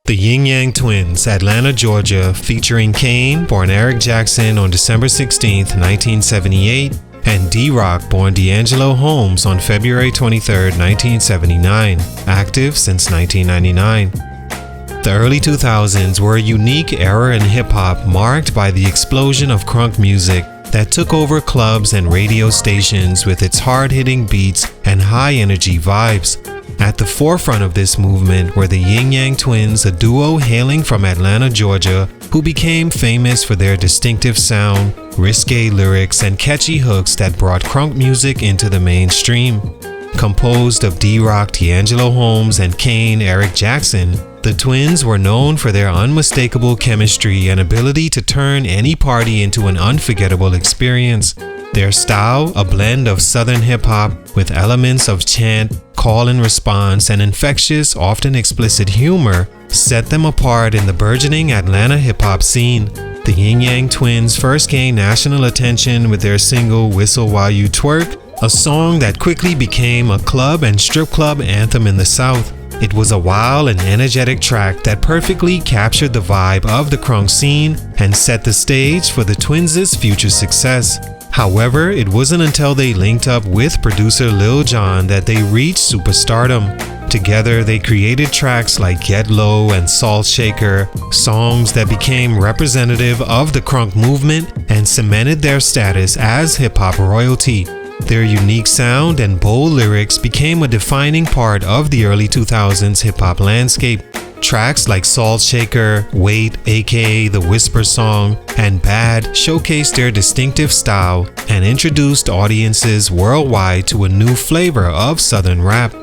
The Ying Yang Twins, Atlanta, Georgia, featuring Kaine, born Eric Jackson on December 16, 1978, and D-Roc, born D'Angelo Holmes on February 23, 1979, active since 1999. The early 2000s were a unique era in hip-hop marked by the explosion of crunk music that took over clubs and radio stations with its hard-hitting beats and high-energy vibes. At the forefront of this movement were the Ying Yang Twins, a duo hailing from Atlanta, Georgia, who became famous for their distinctive sound, risqué lyrics, and catchy hooks that brought crunk music into the mainstream. Composed of D-Roc, D'Angelo Holmes, and Kaine, Eric Jackson, the Twins were known for their unmistakable chemistry and ability to turn any party into an unforgettable experience. Their style, a blend of Southern hip-hop with elements of chant, call and response, and infectious, often explicit humor, set them apart in the burgeoning Atlanta hip-hop scene. The Ying Yang Twins first gained national attention with their single Whistle While You Twerk, a song that quickly became a club and strip club anthem in the South. It was a wild and energetic track that perfectly captured the vibe of the crunk scene and set the stage for the Twins' future success. However, it wasn't until they linked up with producer Lil Jon that they reached superstardom. Together, they created tracks like Get Low and Salt Shaker, songs that became representative of the crunk movement and cemented their status as hip-hop royalty. Their unique sound and bold lyrics became a defining part of the early 2000s hip-hop landscape. Tracks like Salt Shaker, Wait, aka The Whisper Song, and Bad showcased their distinctive style and introduced audiences worldwide to a new flavor of Southern rap.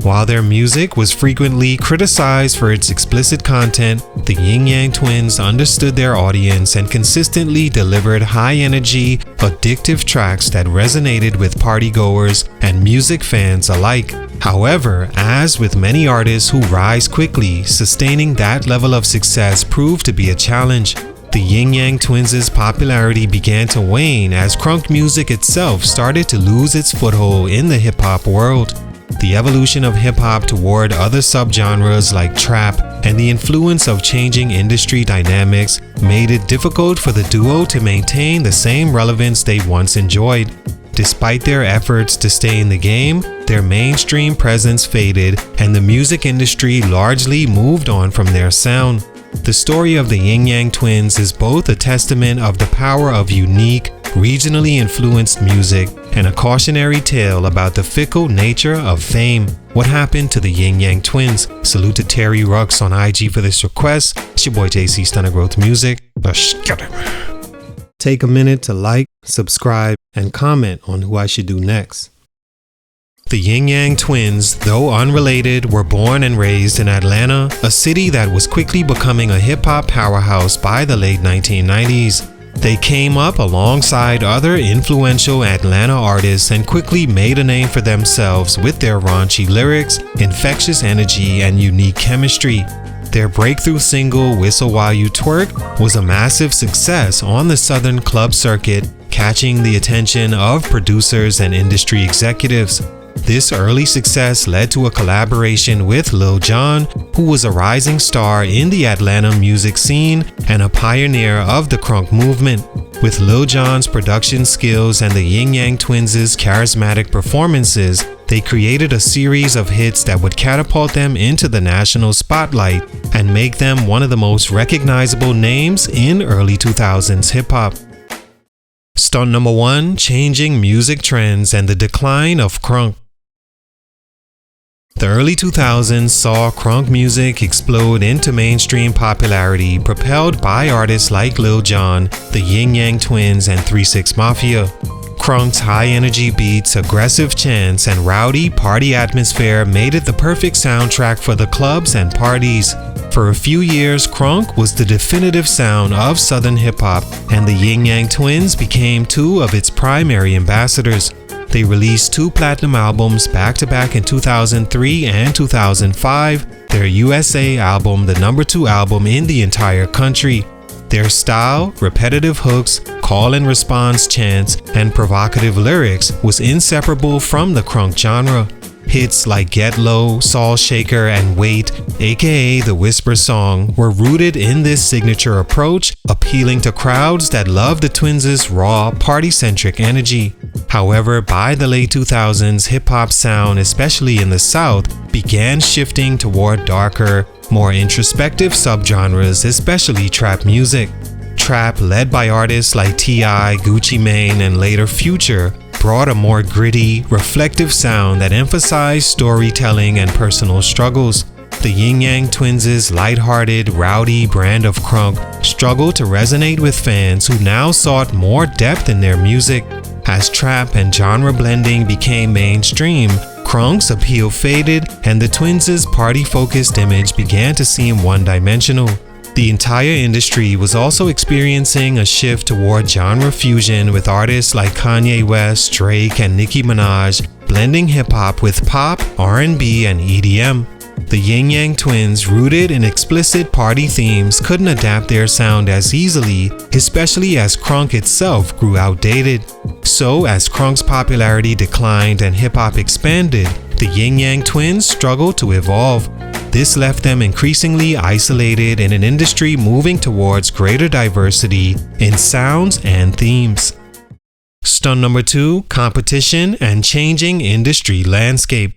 While their music was frequently criticized for its explicit content, the Ying Yang Twins understood their audience and consistently delivered high-energy, addictive tracks that resonated with partygoers and music fans alike. However, as with many artists who rise quickly, sustaining that level of success proved to be a challenge. The Ying Yang Twins' popularity began to wane as crunk music itself started to lose its foothold in the hip-hop world. The evolution of hip-hop toward other subgenres like trap and the influence of changing industry dynamics made it difficult for the duo to maintain the same relevance they once enjoyed. Despite their efforts to stay in the game, their mainstream presence faded and the music industry largely moved on from their sound. The story of the Ying Yang Twins is both a testament of the power of unique, regionally influenced music and a cautionary tale about the fickle nature of fame. What happened to the Ying Yang Twins? Salute to Terry Rux on IG for this request. It's your boy JC, Stunt Growth Music. Let's get it. Take a minute to like, subscribe, and comment on who I should do next. The Ying Yang Twins, though unrelated, were born and raised in Atlanta, a city that was quickly becoming a hip-hop powerhouse by the late 1990s. They came up alongside other influential Atlanta artists and quickly made a name for themselves with their raunchy lyrics, infectious energy, and unique chemistry. Their breakthrough single, Whistle While You Twerk, was a massive success on the Southern club circuit, catching the attention of producers and industry executives. This early success led to a collaboration with Lil Jon, who was a rising star in the Atlanta music scene and a pioneer of the crunk movement. With Lil Jon's production skills and the Ying Yang Twins' charismatic performances, they created a series of hits that would catapult them into the national spotlight and make them one of the most recognizable names in early 2000s hip-hop. Stunt number 1, changing music trends and the decline of crunk. The early 2000s saw crunk music explode into mainstream popularity, propelled by artists like Lil Jon, the Ying Yang Twins, and 3 6 Mafia. Crunk's high-energy beats, aggressive chants, and rowdy party atmosphere made it the perfect soundtrack for the clubs and parties. For a few years, crunk was the definitive sound of Southern hip-hop, and the Ying Yang Twins became 2 of its primary ambassadors. They released 2 platinum albums back-to-back in 2003 and 2005, their USA album the number 2 album in the entire country. Their style, repetitive hooks, call and response chants, and provocative lyrics was inseparable from the crunk genre. Hits like Get Low, Soul Shaker, and Wait, aka the Whisper Song, were rooted in this signature approach, appealing to crowds that love the Twins' raw, party-centric energy. However, by the late 2000s, hip-hop sound, especially in the South, began shifting toward darker, more introspective subgenres, especially trap music. Trap, led by artists like T.I., Gucci Mane, and later Future, brought a more gritty, reflective sound that emphasized storytelling and personal struggles. The Ying Yang Twins' lighthearted, rowdy brand of crunk struggled to resonate with fans who now sought more depth in their music. As trap and genre blending became mainstream, crunk's appeal faded and the Twins' party-focused image began to seem one-dimensional. The entire industry was also experiencing a shift toward genre fusion, with artists like Kanye West, Drake, and Nicki Minaj blending hip-hop with pop, R&B, and EDM. The Ying Yang Twins, rooted in explicit party themes, couldn't adapt their sound as easily, especially as crunk itself grew outdated. So, as crunk's popularity declined and hip-hop expanded, the Ying Yang Twins struggled to evolve. This left them increasingly isolated in an industry moving towards greater diversity in sounds and themes. Stunt number 2, competition and changing industry landscape.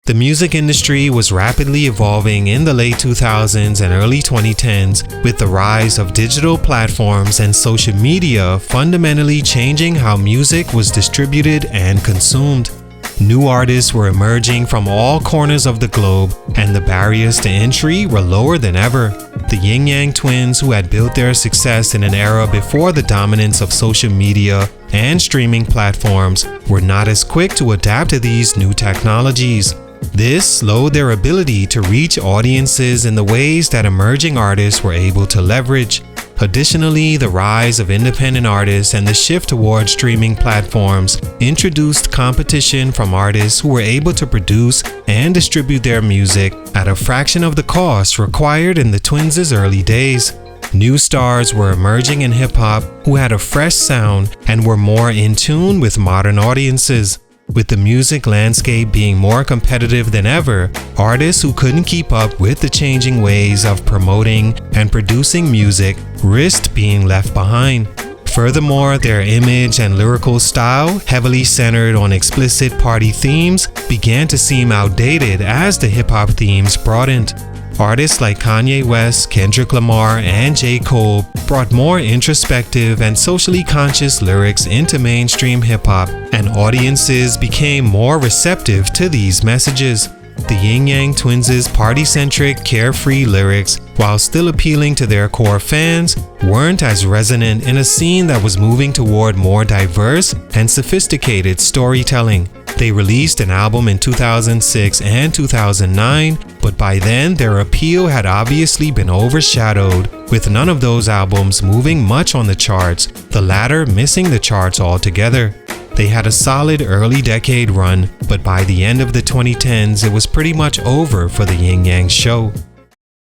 The music industry was rapidly evolving in the late 2000s and early 2010s, with the rise of digital platforms and social media fundamentally changing how music was distributed and consumed. New artists were emerging from all corners of the globe, and the barriers to entry were lower than ever. The Ying Yang Twins, who had built their success in an era before the dominance of social media and streaming platforms, were not as quick to adapt to these new technologies. This slowed their ability to reach audiences in the ways that emerging artists were able to leverage. Additionally, the rise of independent artists and the shift toward streaming platforms introduced competition from artists who were able to produce and distribute their music at a fraction of the cost required in the Twins' early days. New stars were emerging in hip-hop who had a fresh sound and were more in tune with modern audiences. With the music landscape being more competitive than ever, artists who couldn't keep up with the changing ways of promoting and producing music risked being left behind. Furthermore, their image and lyrical style, heavily centered on explicit party themes, began to seem outdated as the hip-hop themes broadened. Artists like Kanye West, Kendrick Lamar, and J. Cole brought more introspective and socially conscious lyrics into mainstream hip-hop, and audiences became more receptive to these messages. The Ying Yang Twins' party-centric, carefree lyrics, while still appealing to their core fans, weren't as resonant in a scene that was moving toward more diverse and sophisticated storytelling. They released an album in 2006 and 2009, but by then their appeal had obviously been overshadowed, with none of those albums moving much on the charts, the latter missing the charts altogether. They had a solid early decade run, but by the end of the 2010s it was pretty much over for the Ying Yang show.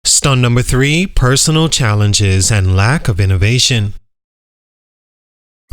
Stunt number 3, personal challenges and lack of innovation.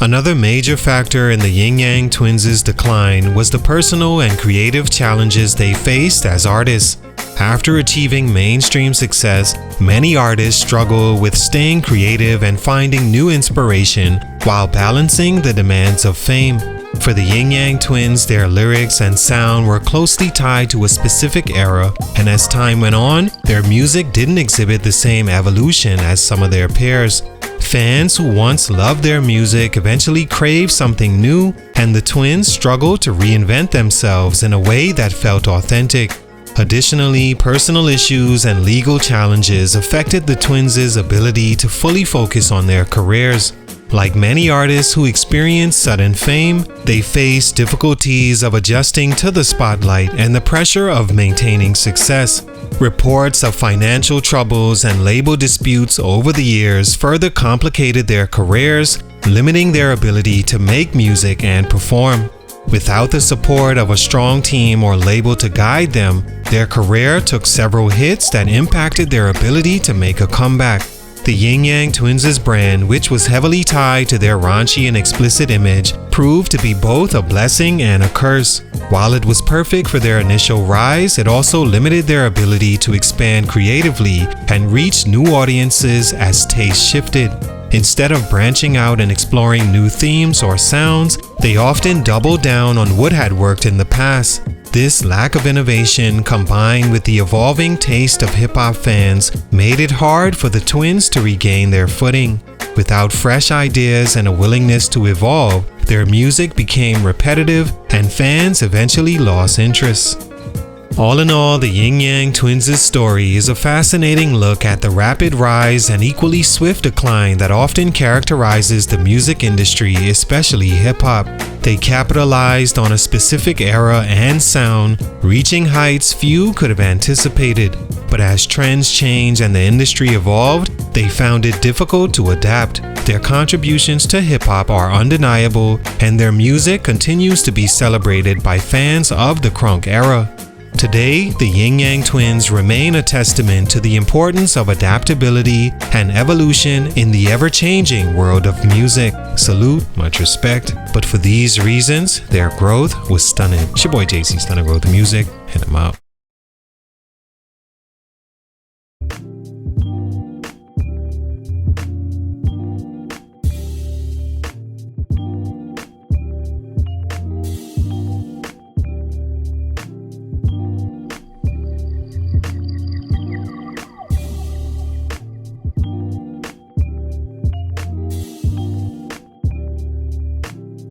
Another major factor in the Ying Yang Twins' decline was the personal and creative challenges they faced as artists. After achieving mainstream success, many artists struggle with staying creative and finding new inspiration while balancing the demands of fame. For the Ying Yang Twins, their lyrics and sound were closely tied to a specific era, and as time went on, their music didn't exhibit the same evolution as some of their peers. Fans who once loved their music eventually craved something new, and the Twins struggled to reinvent themselves in a way that felt authentic. Additionally, personal issues and legal challenges affected the Twins' ability to fully focus on their careers. Like many artists who experience sudden fame, they face difficulties of adjusting to the spotlight and the pressure of maintaining success. Reports of financial troubles and label disputes over the years further complicated their careers, limiting their ability to make music and perform. Without the support of a strong team or label to guide them, their career took several hits that impacted their ability to make a comeback. The Ying Yang Twins' brand, which was heavily tied to their raunchy and explicit image, proved to be both a blessing and a curse. While it was perfect for their initial rise, it also limited their ability to expand creatively and reach new audiences as taste shifted. Instead of branching out and exploring new themes or sounds, they often doubled down on what had worked in the past. This lack of innovation, combined with the evolving taste of hip-hop fans, made it hard for the twins to regain their footing. Without fresh ideas and a willingness to evolve, their music became repetitive and fans eventually lost interest. All in all, the Ying Yang Twins' story is a fascinating look at the rapid rise and equally swift decline that often characterizes the music industry, especially hip-hop. They capitalized on a specific era and sound, reaching heights few could have anticipated. But as trends changed and the industry evolved, they found it difficult to adapt. Their contributions to hip-hop are undeniable, and their music continues to be celebrated by fans of the crunk era. Today, the Ying Yang Twins remain a testament to the importance of adaptability and evolution in the ever-changing world of music. Salute, much respect, but for these reasons, their growth was stunning. It's your boy JC, Stunning Growth Music, hit him up.